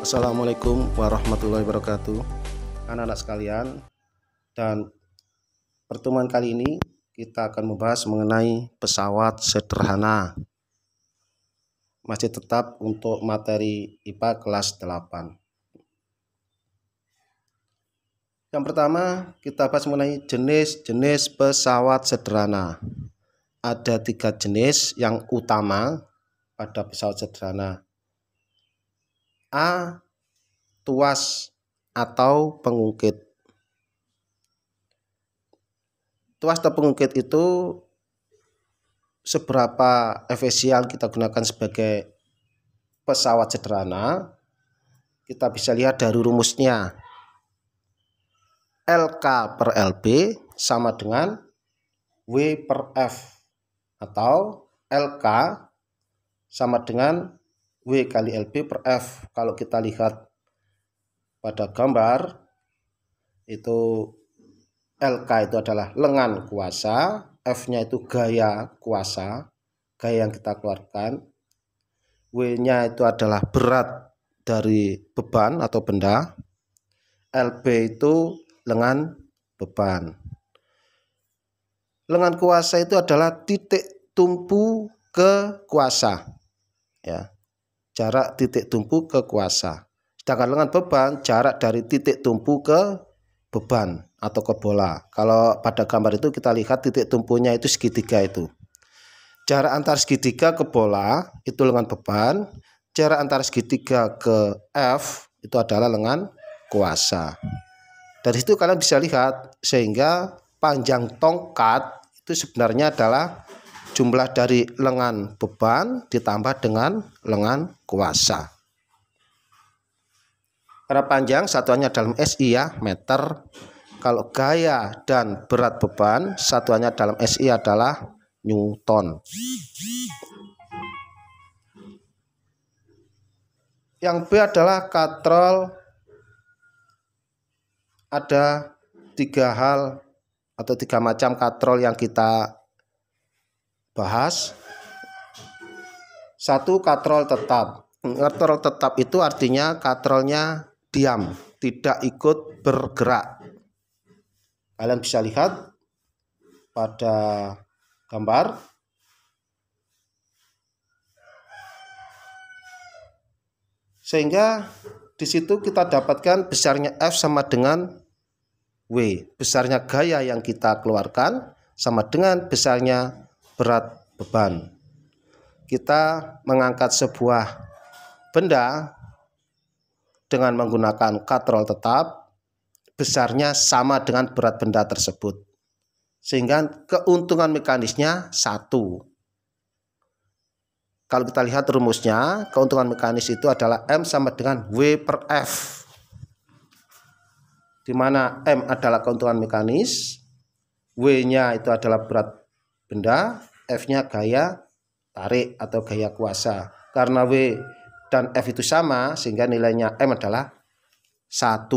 Assalamualaikum warahmatullahi wabarakatuh, anak-anak sekalian. Dan pertemuan kali ini kita akan membahas mengenai pesawat sederhana. Masih tetap untuk materi IPA kelas 8. Yang pertama kita bahas mengenai jenis-jenis pesawat sederhana. Ada 3 jenis yang utama pada pesawat sederhana. A. Tuas atau pengungkit. Tuas atau pengungkit itu seberapa efisien kita gunakan sebagai pesawat sederhana, kita bisa lihat dari rumusnya. LK per LB sama dengan W per F, atau LK sama dengan W kali LB per F. Kalau kita lihat pada gambar, itu LK itu adalah lengan kuasa, F-nya itu gaya kuasa, gaya yang kita keluarkan. W-nya itu adalah berat dari beban atau benda. LB itu lengan beban. Lengan kuasa itu adalah titik tumpu ke kuasa, ya. Jarak titik tumpu ke kuasa. Sedangkan lengan beban jarak dari titik tumpu ke beban atau ke bola. Kalau pada gambar itu kita lihat titik tumpunya itu segitiga itu. Jarak antara segitiga ke bola itu lengan beban. Jarak antara segitiga ke F itu adalah lengan kuasa. Dari situ kalian bisa lihat, sehingga panjang tongkat itu sebenarnya adalah jumlah dari lengan beban ditambah dengan lengan kuasa. Karena panjang satuannya dalam SI, ya, meter. Kalau gaya dan berat beban satuannya dalam SI adalah Newton. Yang B adalah katrol. Ada 3 hal atau 3 macam katrol yang kita bahas. 1. Katrol tetap. Katrol tetap itu artinya katrolnya diam, tidak ikut bergerak. Kalian bisa lihat pada gambar. Sehingga di situ kita dapatkan besarnya F sama dengan W. Besarnya gaya yang kita keluarkan sama dengan besarnya berat beban. Kita mengangkat sebuah benda dengan menggunakan katrol tetap, besarnya sama dengan berat benda tersebut. Sehingga keuntungan mekanisnya 1. Kalau kita lihat rumusnya, keuntungan mekanis itu adalah M sama dengan W per F. Di mana M adalah keuntungan mekanis, W-nya itu adalah berat benda, F-nya gaya tarik atau gaya kuasa. Karena W dan F itu sama, sehingga nilainya M adalah 1.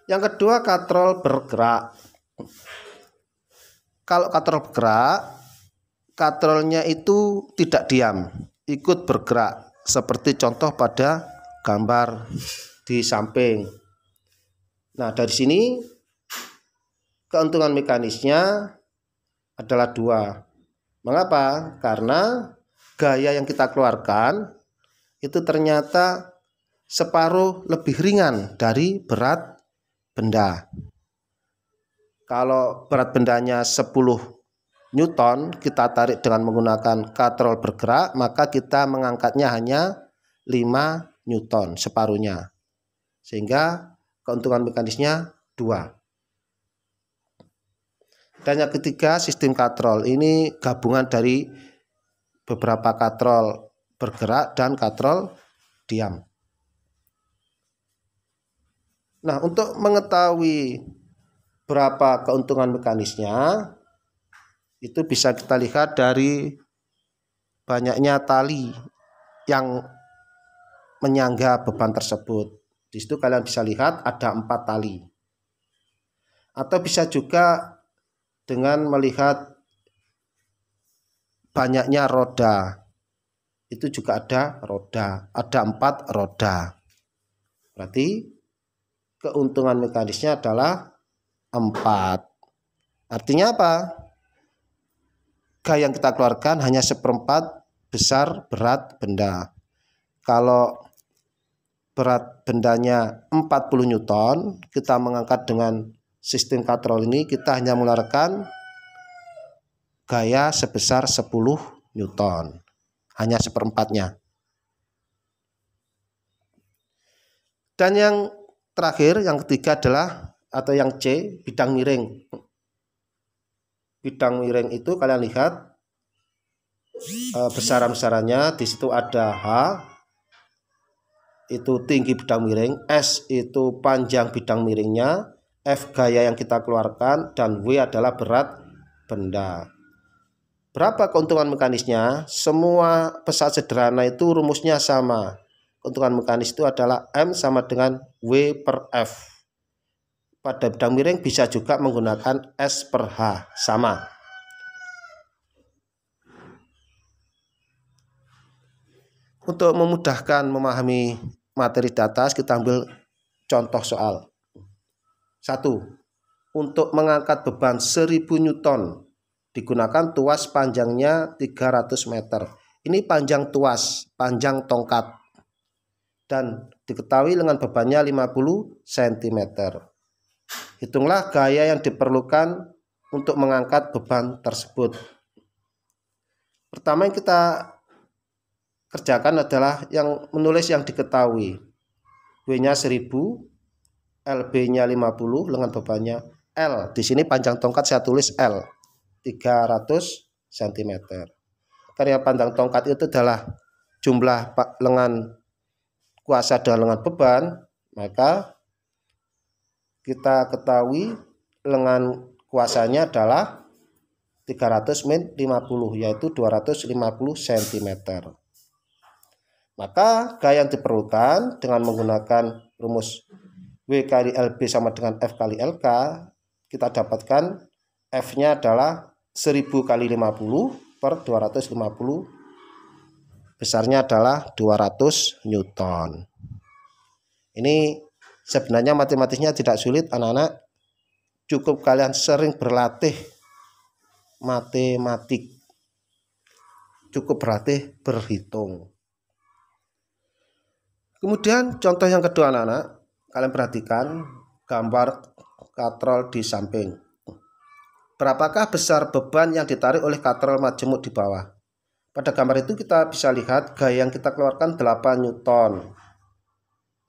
Yang kedua, katrol bergerak. Kalau katrol bergerak, katrolnya itu tidak diam, ikut bergerak. Seperti contoh pada gambar di samping. Nah, dari sini keuntungan mekanisnya adalah 2. Mengapa? Karena gaya yang kita keluarkan itu ternyata separuh lebih ringan dari berat benda. Kalau berat bendanya 10 Newton, kita tarik dengan menggunakan katrol bergerak, maka kita mengangkatnya hanya 5 Newton, separuhnya. Sehingga keuntungan mekanisnya 2. Dan yang ketiga, sistem katrol. Ini gabungan dari beberapa katrol bergerak dan katrol diam. Nah, untuk mengetahui berapa keuntungan mekanisnya, itu bisa kita lihat dari banyaknya tali yang menyangga beban tersebut. Di situ kalian bisa lihat ada 4 tali. Atau bisa juga dengan melihat banyaknya roda. Itu juga ada roda, ada 4 roda. Berarti keuntungan mekanisnya adalah 4. Artinya apa? Gaya yang kita keluarkan hanya 1/4 besar berat benda. Kalau berat bendanya 40 Newton, kita mengangkat dengan sistem katrol ini, kita hanya mengeluarkan gaya sebesar 10 Newton. Hanya 1/4-nya. Dan yang terakhir, yang ketiga adalah, atau yang C, bidang miring. Bidang miring itu kalian lihat besaran-besarannya. Di situ ada H, itu tinggi bidang miring, S itu panjang bidang miringnya, F gaya yang kita keluarkan, dan W adalah berat benda. Berapa keuntungan mekanisnya? Semua pesawat sederhana itu rumusnya sama. Keuntungan mekanis itu adalah M sama dengan W per F. Pada bidang miring bisa juga menggunakan S per H, sama. Untuk memudahkan memahami materi di atas, kita ambil contoh soal. 1. Untuk mengangkat beban 1000 Newton digunakan tuas panjangnya 300 meter. Ini panjang tuas, panjang tongkat. Dan diketahui lengan bebannya 50 cm. Hitunglah gaya yang diperlukan untuk mengangkat beban tersebut. Pertama yang kita kerjakan adalah menulis yang diketahui. W-nya 1000, LB-nya 50, lengan bebannya L. Di sini panjang tongkat saya tulis L, 300 cm. Karena panjang tongkat itu adalah jumlah lengan kuasa dan lengan beban, maka kita ketahui lengan kuasanya adalah 300 min 50, yaitu 250 cm. Maka gaya yang diperlukan dengan menggunakan rumus W kali LB sama dengan F kali LK, kita dapatkan F-nya adalah 1000 kali 50 per 250, besarnya adalah 200 Newton. Ini sebenarnya matematisnya tidak sulit anak-anak, cukup kalian sering berlatih matematik, cukup berlatih berhitung. Kemudian contoh yang kedua anak-anak, kalian perhatikan gambar katrol di samping. Berapakah besar beban yang ditarik oleh katrol majemuk di bawah? Pada gambar itu kita bisa lihat gaya yang kita keluarkan 8 Newton.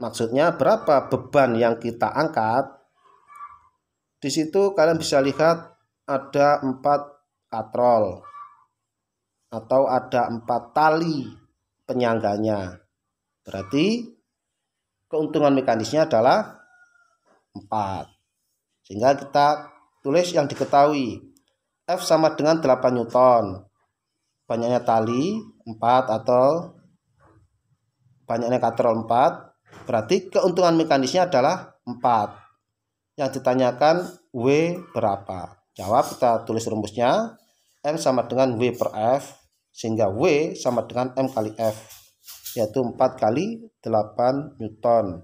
Maksudnya berapa beban yang kita angkat? Di situ kalian bisa lihat ada 4 katrol atau ada 4 tali penyangganya. Berarti keuntungan mekanisnya adalah 4. Sehingga kita tulis yang diketahui. F sama dengan 8 Newton. Banyaknya tali 4 atau banyaknya katrol 4. Berarti keuntungan mekanisnya adalah 4. Yang ditanyakan W berapa? Jawab, kita tulis rumusnya. M sama dengan W per F. Sehingga W sama dengan M kali F, yaitu 4 kali 8 Newton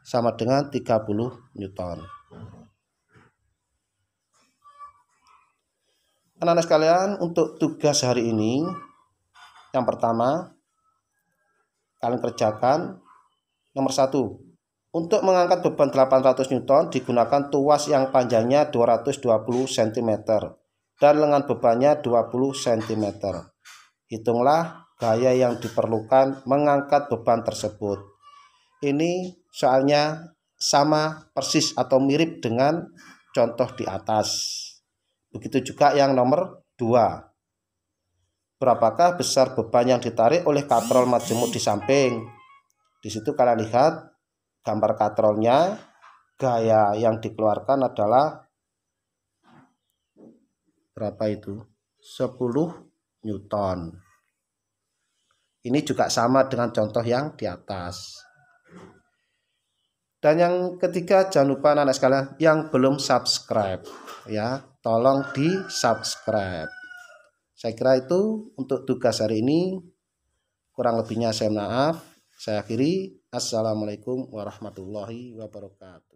sama dengan 30 Newton. Anak-anak sekalian, untuk tugas hari ini, yang pertama kalian kerjakan nomor 1. Untuk mengangkat beban 800 Newton digunakan tuas yang panjangnya 220 cm dan lengan bebannya 20 cm. Hitunglah gaya yang diperlukan mengangkat beban tersebut. Ini soalnya sama persis atau mirip dengan contoh di atas. Begitu juga yang nomor 2. Berapakah besar beban yang ditarik oleh katrol majemuk di samping? Di situ kalian lihat gambar katrolnya, gaya yang dikeluarkan adalah berapa itu? 10 Newton. Ini juga sama dengan contoh yang di atas. Dan yang ketiga, jangan lupa anak-anak sekalian yang belum subscribe, ya, tolong di subscribe Saya kira itu untuk tugas hari ini. Kurang lebihnya saya maaf. Saya akhiri. Assalamualaikum warahmatullahi wabarakatuh.